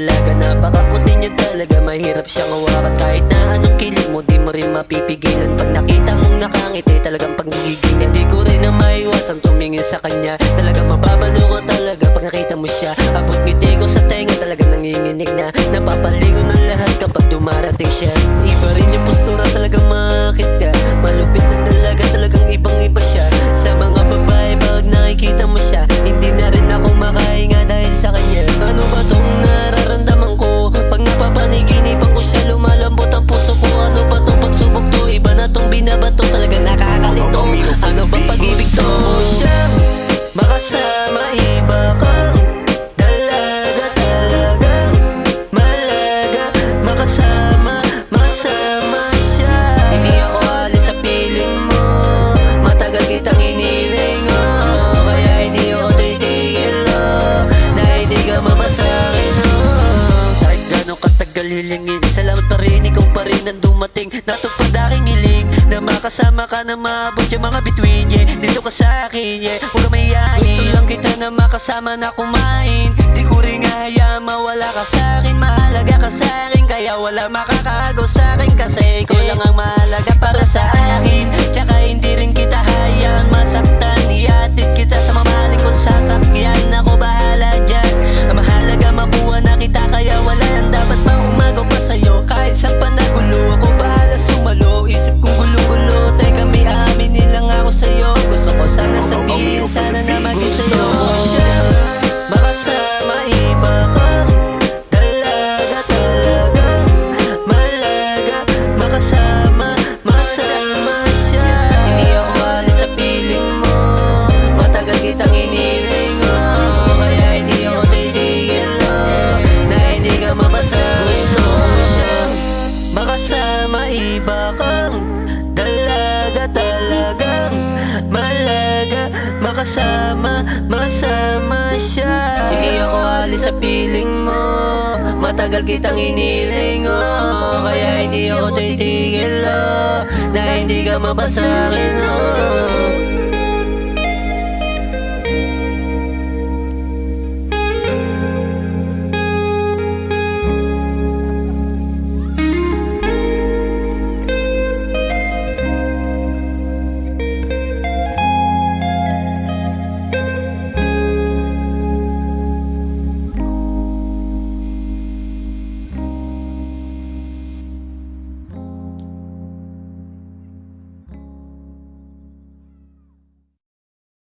dalaga, napakaputi niya talaga, mahirap siyang hawakan. Kahit na anong kilig mo, di mo rin mapipigilan. Pag nakita mong nakangiti, talagang pagnigigilan. Di ko rin na maiwasan tumingin sa kanya. Talagang mababalo ko talaga pag nakita mo siya. Abot ngiti ko sa tenga, talagang nanginginig na. Napapalingon ng lahat kapag dumarating siya. Iba rin yung postura, talagang makakit ka. Malupit na dalaga, talagang ibang iba siya. Sa mga babae, pag nakikita mo siya, hindi na rin ako makahinga dahil sa kanya. Ano ba tong nararamdaman ko? Pag napapaniginipan ko siya, lumalambot ang puso ko. Ano ba tong pagsubok to? Iba na tong binabato, talagang nakakalito. Ano ba pag-ibig to? Siyang makasama, iba kang dalaga, talagang malaga. Makasama, masama siya. Hindi ako alis sa piling mo, matagal kitang iniling, oh. Kaya hindi ako titigil, oh, na hindi ka mamasakin, oh. Kahit gano'ng katagal hilingin, salamat pa rin, ikaw pa rin ang dumating. Natupad aking hiling na makasama ka na maabot yung mga bituin, yeah. Dito ka sa akin, yeah, huwag ka mahihain. Gusto lang kita na makasama na kumain. Di ko rin hayaan mawala ka sa akin. Mahalaga ka sa akin, kaya wala makakagaw sa akin. Kasi ikaw lang ang mahalaga para sa akin. Tsaka hindi rin kita hayaan masaktan. Iatid kita sa mamahaling kong sasakyan. Ako bahala dyan, ang mahalaga makuha na kita. Kaya wala nang dapat pang umagaw pa sa'yo. Kahit saan pa nagulo, ako bahala sumalo. Isip kong gulo-gulo, teka may aminin lang ako sa'yo. Gusto ko sana sabihin, sana na maging sa'yo. Siya makasama, iba kang dalaga, talagang malaga. Makasama, masama siya. Hindi ako alis sa piling mo, matagal kitang iniling, oh. Kaya hindi ako titigil, oh, na hindi ka mabasahin. Gusto ko siyang makasama, iba kang dalaga, talagang malaga. Makasama, masama siya. Hindi ako alis sa piling mo, matagal kitang iniling, oh. Kaya hindi ako titigil, oh, na hindi ka mabasakin, oh.